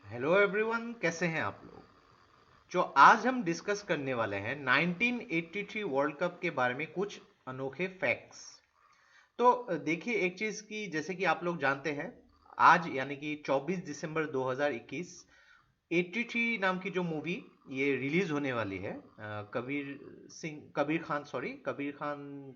Hello everyone, कैसे हैं आप लोग। जो आज हम डिस्कस करने वाले हैं 1983 वर्ल्ड कप के बारे में कुछ अनोखे फैक्ट्स। तो देखिए, एक चीज़ की जैसे कि आप लोग जानते हैं, आज यानी कि 24 दिसंबर 2021 83 नाम की जो मूवी ये रिलीज होने वाली है। कबीर खान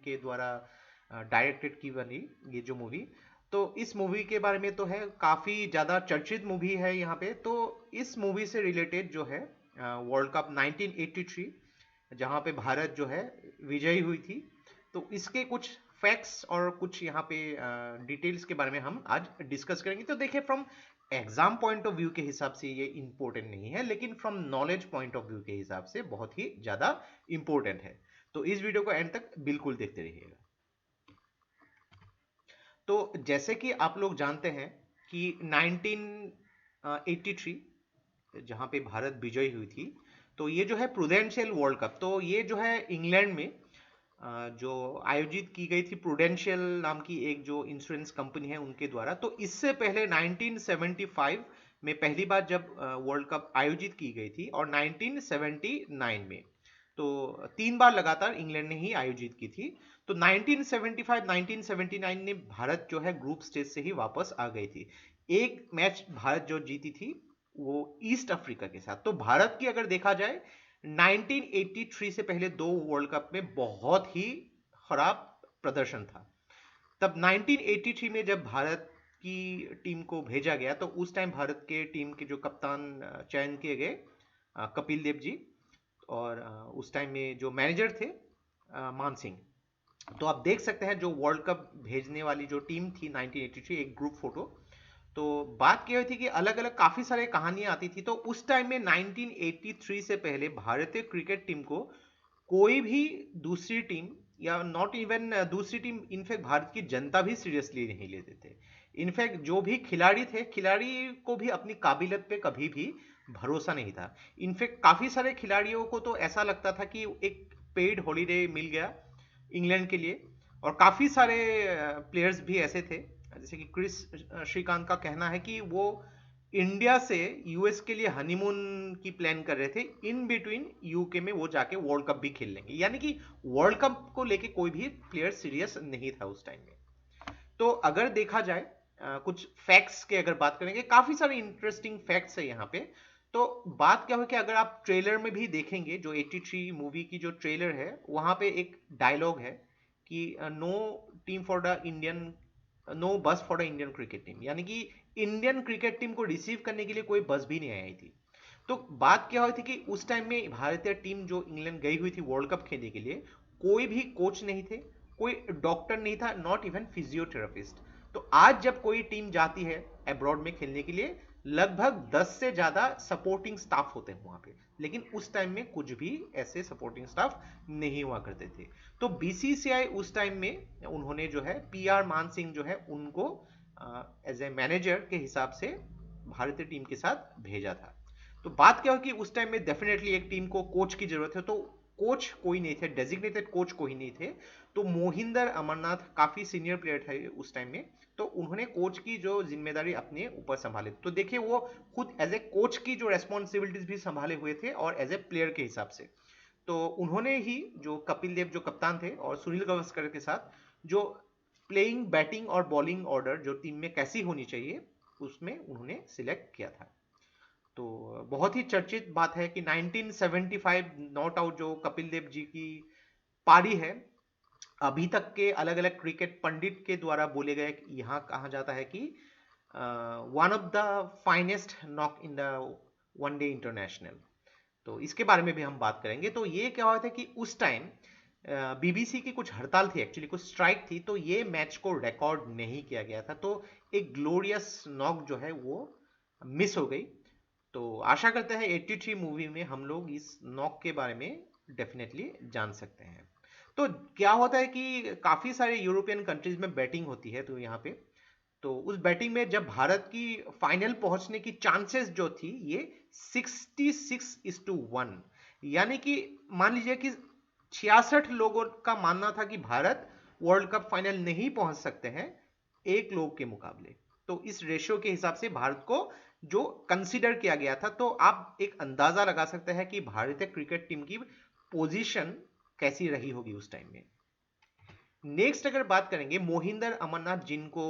के द्वारा डायरेक्टेड की बनी ये जो मूवी। तो इस मूवी के बारे में तो है, काफ़ी ज़्यादा चर्चित मूवी है यहाँ पे। तो इस मूवी से रिलेटेड जो है वर्ल्ड कप 1983 जहाँ पे भारत जो है विजयी हुई थी, तो इसके कुछ फैक्ट्स और कुछ यहाँ पे डिटेल्स के बारे में हम आज डिस्कस करेंगे। तो देखिए, from exam point of view के हिसाब से ये इंपॉर्टेंट नहीं है, लेकिन from knowledge point of view के हिसाब से बहुत ही ज़्यादा इंपॉर्टेंट है। तो इस वीडियो को एंड तक बिल्कुल देखते रहिएगा। तो जैसे कि आप लोग जानते हैं कि 1983 जहाँ पे भारत विजयी हुई थी, तो ये जो है प्रूडेंशियल वर्ल्ड कप, तो ये जो है इंग्लैंड में जो आयोजित की गई थी, प्रूडेंशियल नाम की एक जो इंश्योरेंस कंपनी है उनके द्वारा। तो इससे पहले 1975 में पहली बार जब वर्ल्ड कप आयोजित की गई थी, और 1979 में, तो 3 बार लगातार इंग्लैंड ने ही आयोजित की थी। तो 1975 1979 में भारत जो है ग्रुप स्टेज से ही वापस आ गई थी। एक मैच भारत जो जीती थी वो ईस्ट अफ्रीका के साथ। तो भारत की अगर देखा जाए, 1983 से पहले 2 वर्ल्ड कप में बहुत ही खराब प्रदर्शन था। तब 1983 में जब भारत की टीम को भेजा गया, तो उस टाइम भारत के टीम के जो कप्तान चयन किए गए, कपिल देव जी। और उस टाइम में जो मैनेजर थे, मान सिंह। तो आप देख सकते हैं जो वर्ल्ड कप भेजने वाली जो टीम थी 1983, एक ग्रुप फोटो। तो बात क्या हुई थी कि अलग अलग काफ़ी सारे कहानियां आती थी। तो उस टाइम में 1983 से पहले भारतीय क्रिकेट टीम को कोई भी दूसरी टीम, या नॉट इवन दूसरी टीम, इनफैक्ट भारत की जनता भी सीरियसली नहीं लेते थे। इनफैक्ट जो भी खिलाड़ी थे, खिलाड़ी को भी अपनी काबिलियत पे कभी भी भरोसा नहीं था। इनफैक्ट काफ़ी सारे खिलाड़ियों को तो ऐसा लगता था कि एक पेड हॉलीडे मिल गया इंग्लैंड के लिए। और काफ़ी सारे प्लेयर्स भी ऐसे थे, जैसे कि क्रिस श्रीकांत का कहना है कि वो इंडिया से यूएस के लिए हनीमून की प्लान कर रहे थे, इन बिटवीन यूके में वो जाके वर्ल्ड कप भी खेल लेंगे। यानी कि वर्ल्ड कप को लेके कोई भी प्लेयर सीरियस नहीं था उस टाइम में। तो अगर देखा जाए, कुछ फैक्ट्स के अगर बात करेंगे, काफी सारे इंटरेस्टिंग फैक्ट्स है यहाँ पे। तो बात क्या हो कि अगर आप ट्रेलर में भी देखेंगे, जो 83 मूवी की जो ट्रेलर है, वहां पे एक डायलॉग है कि no team for the Indian, no bus for the Indian cricket team. यानी कि इंडियन क्रिकेट टीम को रिसीव करने के लिए कोई बस भी नहीं आई थी। तो बात क्या हुई थी कि उस टाइम में भारतीय टीम जो इंग्लैंड गई हुई थी वर्ल्ड कप खेलने के लिए, कोई भी कोच नहीं थे, कोई डॉक्टर नहीं था, नॉट इवन फिजियोथेरेपिस्ट। तो आज जब कोई टीम जाती है अब्रॉड में खेलने के लिए, लगभग 10 से ज्यादा सपोर्टिंग स्टाफ होते हैं वहां पे। लेकिन उस टाइम में कुछ भी ऐसे सपोर्टिंग स्टाफ नहीं हुआ करते थे। तो बीसीसीआई उस टाइम में उन्होंने जो है पीआर मान सिंह जो है उनको एज ए मैनेजर के हिसाब से भारतीय टीम के साथ भेजा था। तो बात क्या हो कि उस टाइम में डेफिनेटली एक टीम को कोच की जरूरत है। तो कोच कोई नहीं थे, डेजिग्नेटेड कोच कोई नहीं थे। तो मोहिंदर अमरनाथ काफी सीनियर प्लेयर थे उस टाइम में, तो उन्होंने कोच की जो जिम्मेदारी अपने ऊपर संभाली। तो देखिए, वो खुद एज ए कोच की जो रेस्पॉन्सिबिलिटीज भी संभाले हुए थे, और एज ए प्लेयर के हिसाब से। तो उन्होंने ही जो कपिल देव जो कप्तान थे, और सुनील गावस्कर के साथ जो प्लेइंग, बैटिंग और बॉलिंग ऑर्डर जो टीम में कैसी होनी चाहिए, उसमें उन्होंने सिलेक्ट किया था। तो बहुत ही चर्चित बात है कि 1975 नॉट आउट जो कपिल देव जी की पारी है, अभी तक के अलग अलग क्रिकेट पंडित के द्वारा बोले गए, यहाँ कहा जाता है कि one of the finest knock in the one day international. तो इसके बारे में भी हम बात करेंगे। तो ये क्या हुआ था कि उस टाइम बीबीसी की कुछ हड़ताल थी, एक्चुअली कुछ स्ट्राइक थी, तो ये मैच को रिकॉर्ड नहीं किया गया था। तो एक ग्लोरियस नॉक जो है वो मिस हो गई। तो आशा करते हैं 83 मूवी में हम लोग इस नॉक के बारे में डेफिनेटली जान सकते हैं। तो क्या होता है कि काफ़ी सारे यूरोपियन कंट्रीज में बैटिंग होती है, तो यहाँ पे तो उस बैटिंग में जब भारत की फाइनल पहुंचने की चांसेस जो थी, ये 66:1। यानी कि मान लीजिए कि 66 लोगों का मानना था कि भारत वर्ल्ड कप फाइनल नहीं पहुंच सकते हैं एक लोग के मुकाबले। तो इस रेशियो के हिसाब से भारत को जो कंसीडर किया गया था, तो आप एक अंदाजा लगा सकते हैं कि भारतीय क्रिकेट टीम की पोजीशन कैसी रही होगी उस टाइम में। नेक्स्ट अगर बात करेंगे मोहिंदर अमरनाथ, जिनको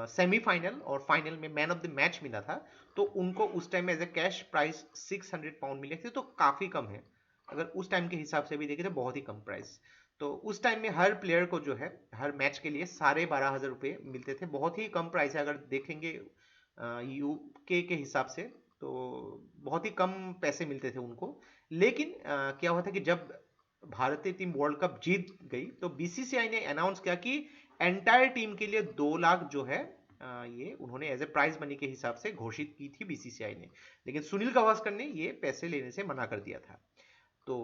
सेमीफाइनल और फाइनल में मैन ऑफ द मैच मिला था, तो उनको उस टाइम में as a cash price 600 pound मिले थे, तो काफ़ी कम है। अगर उस टाइम के हिसाब से भी देखें तो बहुत ही कम प्राइस। तो उस टाइम में हर प्लेयर को जो है हर मैच के लिए 12,500 रुपये मिलते थे, बहुत ही कम प्राइस है। अगर देखेंगे यूके के हिसाब से तो बहुत ही कम पैसे मिलते थे उनको। लेकिन क्या हुआ था कि जब भारतीय टीम वर्ल्ड कप जीत गई तो बीसीसीआई ने अनाउंस किया कि एंटायर टीम के लिए 2 लाख जो है ये उन्होंने एज ए प्राइज मनी के हिसाब से घोषित की थी बीसीसीआई ने। लेकिन सुनील गावस्कर ने ये पैसे लेने से मना कर दिया था। तो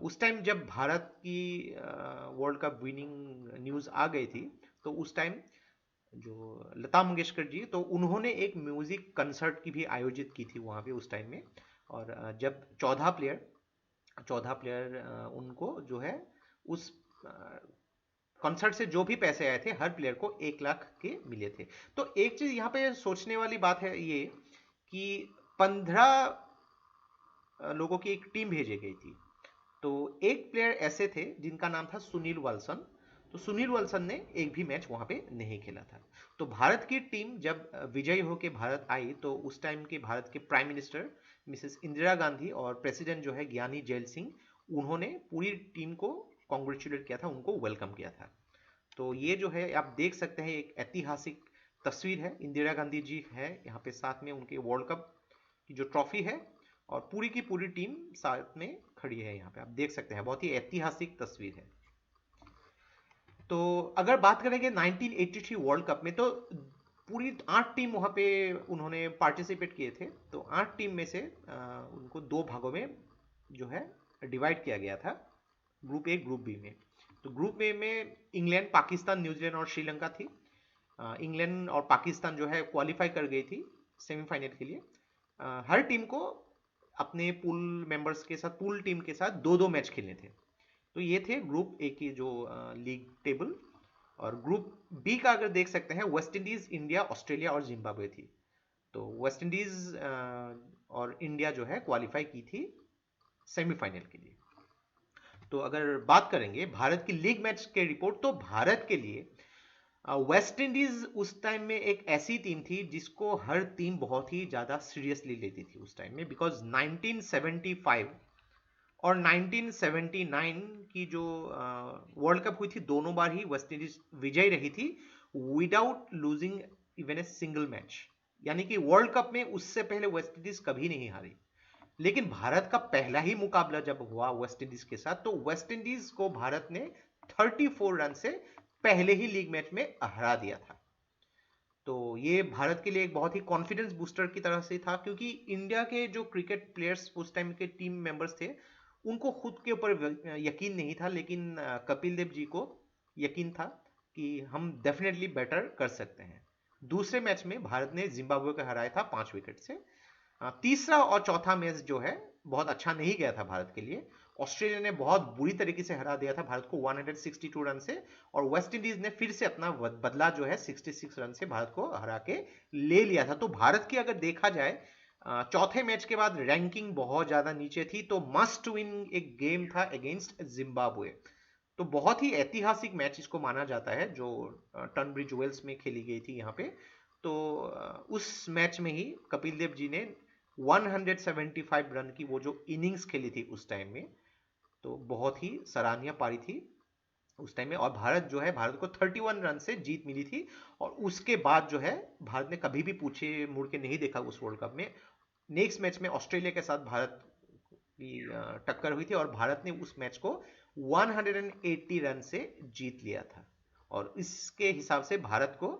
उस टाइम जब भारत की वर्ल्ड कप विनिंग न्यूज़ आ गई थी, तो उस टाइम जो लता मंगेशकर जी, तो उन्होंने एक म्यूजिक कंसर्ट की भी आयोजित की थी वहाँ पे उस टाइम में। और जब 14 प्लेयर उनको जो है उस कॉन्सर्ट से जो भी पैसे आए थे हर प्लेयर को 1 लाख के मिले थे। तो एक चीज यहाँ पे सोचने वाली बात है ये कि 15 लोगों की एक टीम भेजी गई थी। तो एक प्लेयर ऐसे थे जिनका नाम था सुनील वाल्सन। तो सुनील वाल्सन ने एक भी मैच वहां पे नहीं खेला था। तो भारत की टीम जब विजयी होकर भारत आई, तो उस टाइम के भारत के prime minister Mrs Indira Gandhi और प्रेसिडेंट जो है ज्ञानी जैल सिंह, उन्होंने पूरी टीम को कॉन्ग्रेचुलेट किया था, उनको वेलकम किया था। तो ये जो है आप देख सकते हैं एक ऐतिहासिक तस्वीर है। इंदिरा गांधी जी है यहाँ पे, साथ में उनके वर्ल्ड कप की जो ट्रॉफी है और पूरी की पूरी टीम साथ में खड़ी है। यहाँ पे आप देख सकते हैं बहुत ही ऐतिहासिक तस्वीर है। तो अगर बात करेंगे 1983 वर्ल्ड कप में, तो पूरी 8 टीम वहाँ पे उन्होंने पार्टिसिपेट किए थे। तो 8 टीम में से उनको 2 भागों में जो है डिवाइड किया गया था, ग्रुप ए ग्रुप बी में। तो ग्रुप ए में इंग्लैंड, पाकिस्तान, न्यूजीलैंड और श्रीलंका थी। इंग्लैंड और पाकिस्तान जो है क्वालिफाई कर गई थी सेमीफाइनल के लिए। हर टीम को अपने पूल मेंबर्स के साथ, पूल टीम के साथ 2-2 मैच खेलने थे। तो ये थे ग्रुप ए की जो लीग टेबल। और ग्रुप बी का अगर देख सकते हैं, वेस्ट इंडीज, इंडिया, ऑस्ट्रेलिया और जिम्बाब्वे थी। तो वेस्ट इंडीज और इंडिया जो है क्वालिफाई की थी सेमीफाइनल के लिए। तो अगर बात करेंगे भारत की लीग मैच के रिपोर्ट, तो भारत के लिए वेस्ट इंडीज उस टाइम में एक ऐसी टीम थी जिसको हर टीम बहुत ही ज़्यादा सीरियसली लेती थी उस टाइम में, बिकॉज 1975 और 1979 की जो वर्ल्ड कप हुई थी, दोनों बार ही वेस्ट इंडीज विजयी रही थी without losing even a single match. यानी कि वर्ल्ड कप में उससे पहले वेस्ट इंडीज कभी नहीं हारी। लेकिन भारत का पहला ही मुकाबला जब हुआ वेस्ट इंडीज के साथ, तो वेस्ट इंडीज को भारत ने 34 रन से पहले ही लीग मैच में हरा दिया था। तो ये भारत के लिए एक बहुत ही कॉन्फिडेंस बूस्टर की तरह से था, क्योंकि इंडिया के जो क्रिकेट प्लेयर्स उस टाइम के टीम मेंबर्स थे, उनको खुद के ऊपर यकीन नहीं था। लेकिन कपिल देव जी को यकीन था कि हम डेफिनेटली बेटर कर सकते हैं। दूसरे मैच में भारत ने जिम्बाब्वे को हराया था 5 विकेट से। तीसरा और चौथा मैच जो है बहुत अच्छा नहीं गया था भारत के लिए। ऑस्ट्रेलिया ने बहुत बुरी तरीके से हरा दिया था भारत को 162 रन से, और वेस्ट इंडीज ने फिर से अपना बदला जो है 66 रन से भारत को हरा के ले लिया था। तो भारत की अगर देखा जाए चौथे मैच के बाद रैंकिंग बहुत ज्यादा नीचे थी, तो मस्ट विन एक गेम था अगेंस्ट जिम्बाब्वे। तो बहुत ही ऐतिहासिक मैच इसको माना जाता है जो टनब्रिज वेल्स में खेली गई थी यहाँ पे। तो उस मैच में ही कपिल देव जी ने 175 रन की वो जो इनिंग्स खेली थी उस टाइम में, तो बहुत ही सराहनीय पारी थी उस टाइम में। और भारत जो है, भारत को 31 रन से जीत मिली थी। और उसके बाद जो है भारत ने कभी भी पीछे मुड़ के नहीं देखा उस वर्ल्ड कप में। नेक्स्ट मैच में ऑस्ट्रेलिया के साथ भारत की टक्कर हुई थी और भारत ने उस मैच को 180 रन से जीत लिया था। और इसके हिसाब से भारत को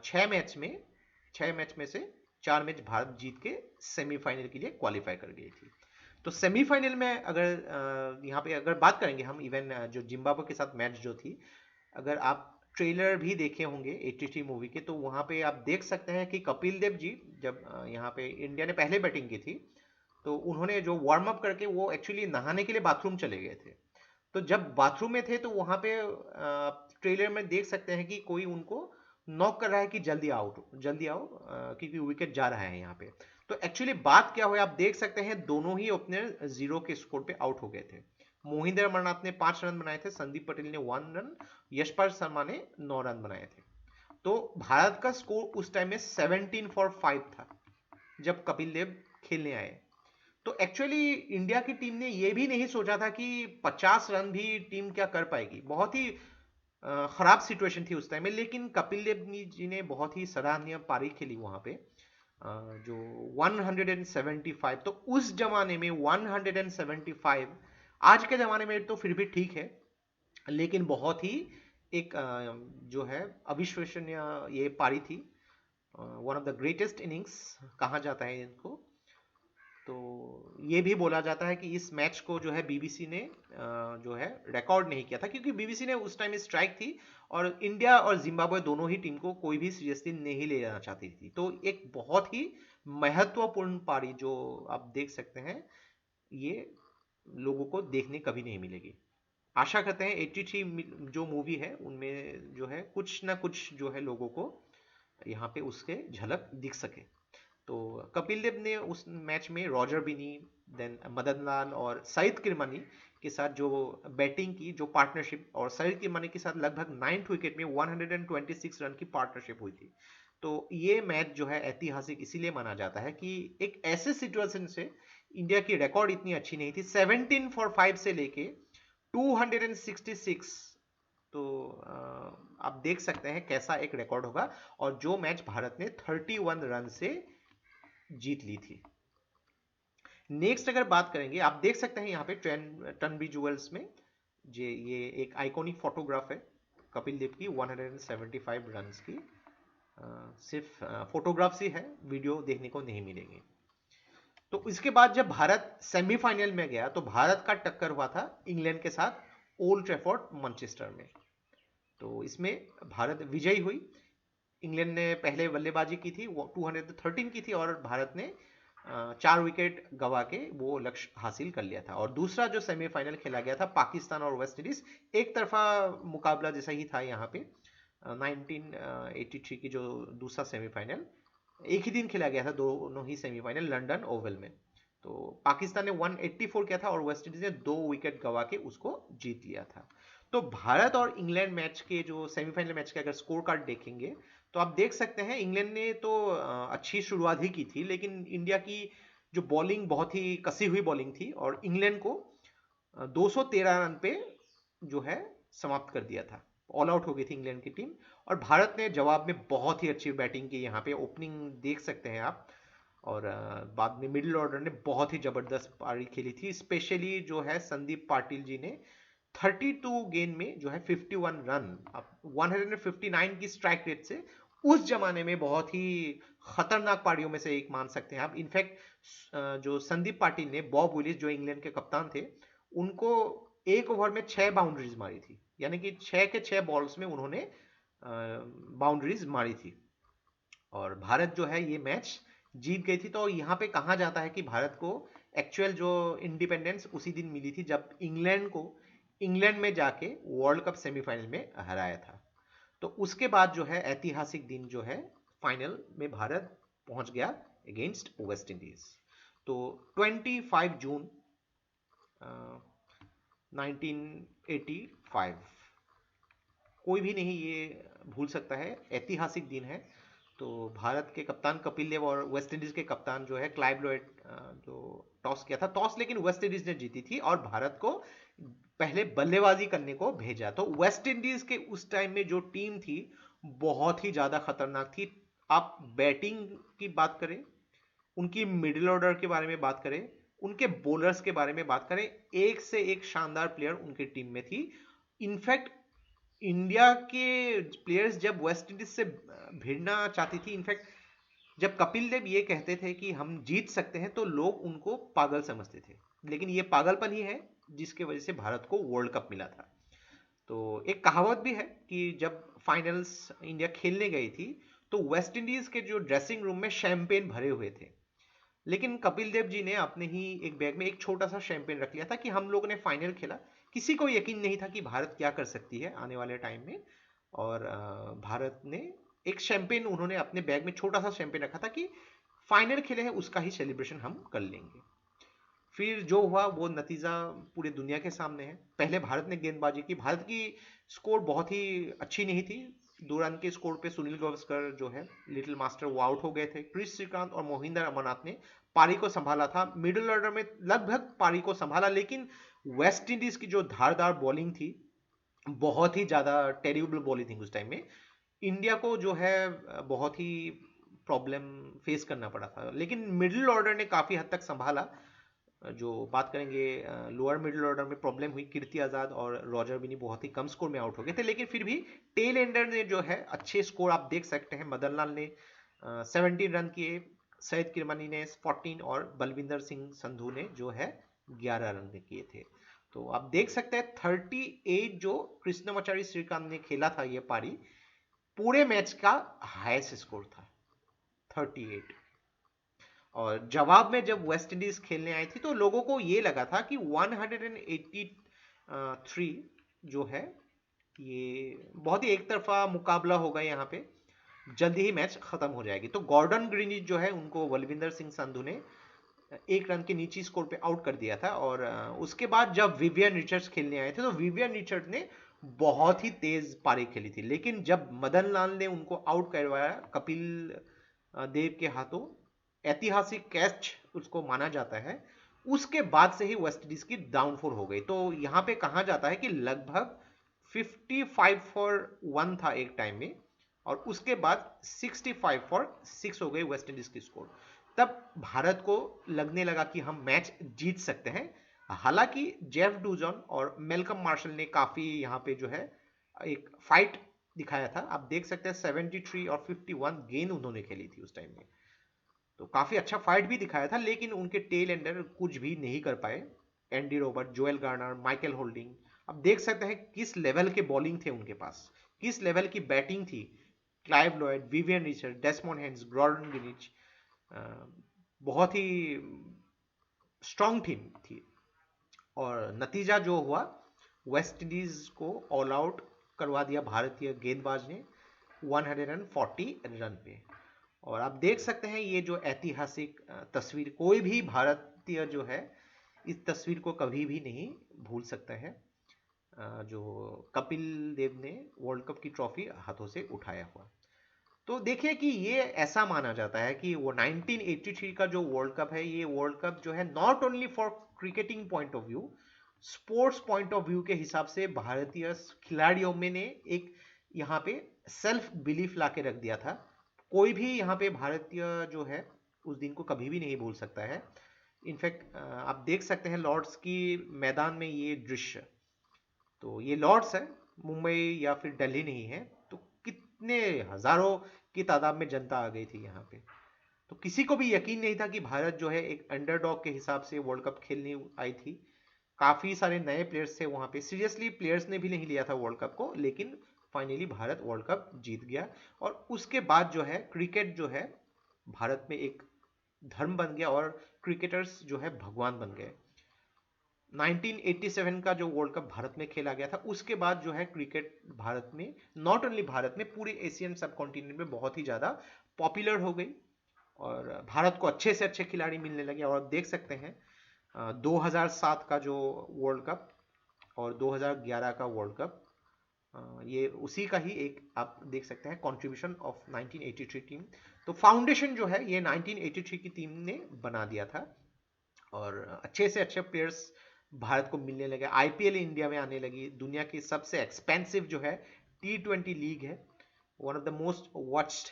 6 मैच में से 4 मैच भारत जीत के सेमीफाइनल के लिए क्वालिफाई कर गई थी। तो सेमीफाइनल में अगर यहाँ पे अगर बात करेंगे हम, इवन जो जिम्बाब्वे के साथ मैच जो थी, अगर आप ट्रेलर भी देखे होंगे 83 मूवी के, तो वहाँ पे आप देख सकते हैं कि कपिल देव जी जब यहाँ पे इंडिया ने पहले बैटिंग की थी, तो उन्होंने जो वार्म अप करके वो एक्चुअली नहाने के लिए बाथरूम चले गए थे। तो जब बाथरूम में थे तो वहाँ पे ट्रेलर में देख सकते हैं कि कोई उनको नॉक कर रहा है कि जल्दी आउट जल्दी आओ, क्योंकि विकेट जा रहा है यहाँ पे। तो एक्चुअली बात क्या हुई, आप देख सकते हैं दोनों ही ओपनर 0 के स्कोर पे आउट हो गए थे। मोहिंदर अमरनाथ ने 5 रन बनाए थे, संदीप पटेल ने 1 रन, यशपाल शर्मा ने 9 रन बनाए थे। तो भारत का स्कोर उस टाइम में 17 फॉर 5 था जब कपिल देव खेलने आए। तो एक्चुअली इंडिया की टीम ने यह भी नहीं सोचा था कि 50 रन भी टीम क्या कर पाएगी। बहुत ही खराब सिचुएशन थी उस टाइम में, लेकिन कपिल देव जी ने बहुत ही सराहनीय पारी खेली वहां पे। जो 175, तो उस जमाने में 175 आज के जमाने में तो फिर भी ठीक है, लेकिन बहुत ही एक जो है अविश्वसनीय ये पारी थी। One of the greatest innings कहा जाता है इनको। तो ये भी बोला जाता है कि इस मैच को जो है बीबीसी ने जो है रिकॉर्ड नहीं किया था, क्योंकि बीबीसी ने उस टाइम स्ट्राइक थी और इंडिया और जिम्बाब्वे दोनों ही टीम को कोई भी सीरियसली नहीं लेना चाहती थी। तो एक बहुत ही महत्वपूर्ण पारी जो आप देख सकते हैं, ये लोगों को देखने कभी नहीं मिलेगी। आशा करते हैं 83 जो मूवी है उनमें जो है कुछ ना कुछ जो है लोगों को यहाँ पे उसके झलक दिख सके। तो कपिल देव ने उस मैच में रॉजर बिनी, देन मदन लाल और सईद किरमानी के साथ जो बैटिंग की, जो पार्टनरशिप, और सईद किरमानी के साथ लगभग 9th विकेट में 126 रन की पार्टनरशिप हुई थी। तो ये मैच जो है ऐतिहासिक इसीलिए माना जाता है कि एक ऐसे सिचुएशन से इंडिया की रिकॉर्ड इतनी अच्छी नहीं थी, 17 फॉर 5 से लेके 266। तो आप देख सकते हैं कैसा एक रिकॉर्ड होगा, और जो मैच भारत ने 31 रन से जीत ली थी। नेक्स्ट अगर बात करेंगे, आप देख सकते हैं यहाँ पे टनबी ज्वेल्स में ये एक आइकॉनिक फोटोग्राफ है कपिल देव की 175 रन की। सिर्फ फोटोग्राफ्स ही है, वीडियो देखने को नहीं मिलेंगे। तो इसके बाद जब भारत सेमीफाइनल में गया तो भारत का टक्कर हुआ था इंग्लैंड के साथ ओल्ड ट्रैफोर्ड मैनचेस्टर में। तो इसमें भारत विजयी हुई। इंग्लैंड ने पहले बल्लेबाजी की थी, वो 213 की थी, और भारत ने 4 विकेट गवा के वो लक्ष्य हासिल कर लिया था। और दूसरा जो सेमीफाइनल खेला गया था पाकिस्तान और वेस्ट इंडीज, एक तरफा मुकाबला जैसा ही था यहाँ पे। 1983 की जो दूसरा सेमीफाइनल एक ही दिन खेला गया था, दोनों ही सेमीफाइनल लंदन ओवल में। तो पाकिस्तान ने 184 किया था और वेस्ट इंडीज ने 2 विकेट गवा के उसको जीत लिया था। तो भारत और इंग्लैंड मैच के जो सेमीफाइनल मैच के अगर स्कोर कार्ड देखेंगे तो आप देख सकते हैं इंग्लैंड ने तो अच्छी शुरुआत ही की थी, लेकिन इंडिया की जो बॉलिंग बहुत ही कसी हुई बॉलिंग थी और इंग्लैंड को 213 रन पे जो है समाप्त कर दिया था। ऑल आउट हो गई थी इंग्लैंड की टीम, और भारत ने जवाब में बहुत ही अच्छी बैटिंग की। यहाँ पे ओपनिंग देख सकते हैं आप, और बाद में मिडिल ऑर्डर ने बहुत ही जबरदस्त पारी खेली थी। स्पेशली जो है संदीप पाटिल जी ने 32 गेंद में जो है 51 रन, 159 की स्ट्राइक रेट से उस जमाने में बहुत ही खतरनाक पारियों में से एक मान सकते हैं आप। इनफैक्ट जो संदीप पाटिल ने, बॉब विलिस जो इंग्लैंड के कप्तान थे, उनको एक ओवर में 6 बाउंड्रीज मारी थी, यानी कि 6 के 6 बॉल्स में उन्होंने बाउंड्रीज मारी थी, और भारत जो है ये मैच जीत गई थी। तो यहाँ पे कहा जाता है कि भारत को एक्चुअल जो इंडिपेंडेंस उसी दिन मिली थी जब इंग्लैंड को इंग्लैंड में जाके वर्ल्ड कप सेमीफाइनल में हराया था। तो उसके बाद जो है ऐतिहासिक दिन जो है फाइनल में भारत पहुंच गया अगेंस्ट वेस्ट इंडीज। तो 25 जून 1985 कोई भी नहीं ये भूल सकता है, ऐतिहासिक दिन है। तो भारत के कप्तान कपिल देव और वेस्ट इंडीज के कप्तान जो है क्लाइव लॉयड, जो टॉस किया था, टॉस लेकिन वेस्ट इंडीज ने जीती थी और भारत को पहले बल्लेबाजी करने को भेजा। तो वेस्ट इंडीज के उस टाइम में जो टीम थी बहुत ही ज्यादा खतरनाक थी। आप बैटिंग की बात करें, उनकी मिडिल ऑर्डर के बारे में बात करें, उनके बॉलर्स के बारे में बात करें, एक से एक शानदार प्लेयर उनकी टीम में थी। इनफैक्ट इंडिया के प्लेयर्स जब वेस्ट इंडीज से भिड़ना चाहती थी, इनफैक्ट जब कपिल देव ये कहते थे कि हम जीत सकते हैं तो लोग उनको पागल समझते थे, लेकिन ये पागलपन ही है जिसके वजह से भारत को वर्ल्ड कप मिला था। तो एक कहावत भी है कि जब फाइनल्स इंडिया खेलने गई थी तो वेस्ट इंडीज के जो ड्रेसिंग रूम में शैंपेन भरे हुए थे, लेकिन कपिल देव जी ने अपने ही एक बैग में एक छोटा सा शैंपेन रख लिया था कि हम लोगों ने फाइनल खेला। किसी को यकीन नहीं था कि भारत क्या कर सकती है आने वाले टाइम में, और भारत ने एक शैंपेन उन्होंने अपने बैग में छोटा सा शैंपेन रखा था कि फाइनल खेले हैं उसका ही सेलिब्रेशन हम कर लेंगे। फिर जो हुआ वो नतीजा पूरे दुनिया के सामने है। पहले भारत ने गेंदबाजी की, भारत की स्कोर बहुत ही अच्छी नहीं थी। 2 रन के स्कोर पे सुनील गावस्कर जो है लिटिल मास्टर वो आउट हो गए थे। क्रिस श्रीकांत और मोहिंदर अमरनाथ ने पारी को संभाला था, मिडिल ऑर्डर में लगभग पारी को संभाला, लेकिन वेस्ट इंडीज की जो धारदार बॉलिंग थी, बहुत ही ज्यादा टेरिबल बॉलिंग थी उस टाइम में। इंडिया को जो है बहुत ही प्रॉब्लम फेस करना पड़ा था, लेकिन मिडिल ऑर्डर ने काफी हद तक संभाला। जो बात करेंगे लोअर मिडिल ऑर्डर में प्रॉब्लम हुई, कीर्ति आजाद और रॉजर बिनी बहुत ही कम स्कोर में आउट हो गए थे, लेकिन फिर भी टेल एंडर ने जो है अच्छे स्कोर आप देख सकते हैं। मदन लाल ने 17 रन किए, सैयद किरमानी ने 14 और बलविंदर सिंह संधू ने जो है 11 रन किए थे। तो आप देख सकते हैं 38 जो कृष्णमाचारी श्रीकांत ने खेला था ये पारी, पूरे मैच का हाईएस्ट स्कोर था 38। और जवाब में जब वेस्ट इंडीज खेलने आई थी तो लोगों को ये लगा था कि 183 जो है ये बहुत ही एक तरफा मुकाबला होगा, यहाँ पे जल्दी ही मैच खत्म हो जाएगी। तो गॉर्डन ग्रीनिज जो है उनको बलविंदर सिंह संधू ने 1 रन के नीचे स्कोर पे आउट कर दिया था। और उसके बाद जब विवियन रिचर्ड्स खेलने आए थे तो विवियन रिचर्ड ने बहुत ही तेज पारी खेली थी, लेकिन जब मदन लाल ने उनको आउट करवाया कपिल देव के हाथों, ऐतिहासिक कैच उसको माना जाता है, उसके बाद से ही वेस्ट इंडीज की डाउनफॉल हो गई। तो यहाँ पे कहा जाता है कि लगभग 55 फॉर 1 था एक टाइम में, और उसके बाद 65 फॉर 6 हो गई वेस्ट इंडीज की स्कोर। तब भारत को लगने लगा कि हम मैच जीत सकते हैं। हालांकि जेफ डूजन और मेलकम मार्शल ने काफी यहाँ पे जो है एक फाइट दिखाया था। आप देख सकते हैं 73 और 51 गेंद उन्होंने खेली थी उस टाइम में, तो काफी अच्छा फाइट भी दिखाया था, लेकिन उनके टेल एंडर कुछ भी नहीं कर पाए। Andy Robert, Joel Garner, Michael holding, अब देख सकते हैं किस लेवल के बॉलिंग थे उनके पास, किस लेवल की बैटिंग थी। Clive Lloyd, Vivian Richard, Desmond Haynes, Gordon Greenidge, बहुत ही स्ट्रॉन्ग टीम थी। और नतीजा जो हुआ, वेस्ट इंडीज को ऑल आउट करवा दिया भारतीय गेंदबाज ने 140 रन पे। और आप देख सकते हैं ये जो ऐतिहासिक तस्वीर, कोई भी भारतीय जो है इस तस्वीर को कभी भी नहीं भूल सकता है, जो कपिल देव ने वर्ल्ड कप की ट्रॉफी हाथों से उठाया हुआ। तो देखिए कि ये ऐसा माना जाता है कि वो 1983 का जो वर्ल्ड कप है, ये वर्ल्ड कप जो है not only for cricketing point of view, sports point of view के हिसाब से भारतीय खिलाड़ियों में ने एक यहाँ पे सेल्फ बिलीफ ला के रख दिया था। कोई भी यहाँ पे भारतीय जो है उस दिन को कभी भी नहीं भूल सकता है। इनफैक्ट आप देख सकते हैं लॉर्ड्स की मैदान में ये दृश्य, तो ये लॉर्ड्स है, मुंबई या फिर दिल्ली नहीं है। तो कितने हजारों की तादाद में जनता आ गई थी यहाँ पे। तो किसी को भी यकीन नहीं था कि भारत जो है एक अंडरडॉग के हिसाब से वर्ल्ड कप खेलने आई थी। काफी सारे नए प्लेयर्स थे वहां पे, सीरियसली प्लेयर्स ने भी नहीं लिया था वर्ल्ड कप को, लेकिन फाइनली भारत वर्ल्ड कप जीत गया। और उसके बाद जो है क्रिकेट जो है भारत में एक धर्म बन गया और क्रिकेटर्स जो है भगवान बन गए। 1987 का जो वर्ल्ड कप भारत में खेला गया था, उसके बाद जो है क्रिकेट भारत में, नॉट ओनली भारत में, पूरे एशियन सब कॉन्टिनेंट में बहुत ही ज्यादा पॉपुलर हो गई और भारत को अच्छे से अच्छे खिलाड़ी मिलने लगे। और आप देख सकते हैं 2007 का जो वर्ल्ड कप और 2011 का वर्ल्ड कप, ये उसी का ही एक आप देख सकते हैं कंट्रीब्यूशन ऑफ 1983 टीम। तो फाउंडेशन जो है ये 1983 की टीम ने बना दिया था और अच्छे से अच्छे प्लेयर्स भारत को मिलने लगे। आईपीएल इंडिया में आने लगी, दुनिया की सबसे एक्सपेंसिव जो है T20 लीग है, one of the most watched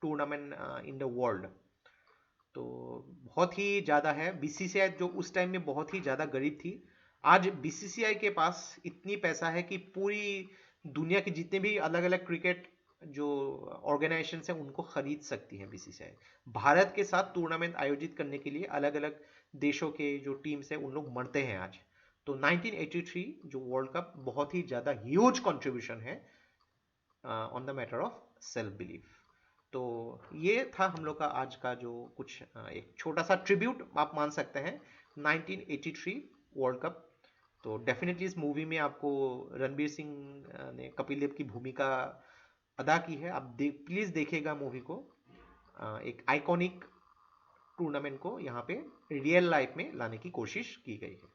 tournament in the world. तो बहुत ही ज़्यादा है। बीसीसीआई जो उस टाइम में बहुत ही ज़्यादा गरीब थी, आज बीसीसीआई के पास इतनी पैसा है कि पूरी दुनिया के जितने भी अलग अलग क्रिकेट जो ऑर्गेनाइजेशन है उनको खरीद सकती है बीसीसीआई। भारत के साथ टूर्नामेंट आयोजित करने के लिए अलग अलग देशों के जो टीम्स हैं उन लोग मरते हैं आज। तो 1983 जो वर्ल्ड कप बहुत ही ज़्यादा ह्यूज कंट्रीब्यूशन है on the matter of self belief. तो ये था हम लोग का आज का जो कुछ एक छोटा सा ट्रिब्यूट आप मान सकते हैं 1983 वर्ल्ड कप। तो डेफिनेटली इस मूवी में आपको रणबीर सिंह ने कपिल देव की भूमिका अदा की है। आप प्लीज देखिएगा मूवी को। एक आइकॉनिक टूर्नामेंट को यहाँ पे रियल लाइफ में लाने की कोशिश की गई है।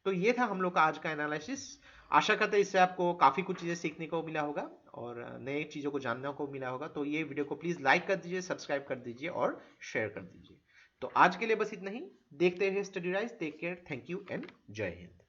तो ये था हम लोग का आज का एनालिसिस। आशा करते हैं इससे आपको काफ़ी कुछ चीज़ें सीखने को मिला होगा और नए चीज़ों को जानने को मिला होगा। तो ये वीडियो को प्लीज़ लाइक कर दीजिए, सब्सक्राइब कर दीजिए और शेयर कर दीजिए। तो आज के लिए बस इतना ही। देखते रहिए Study Rise. Take care, thank you and जय हिंद।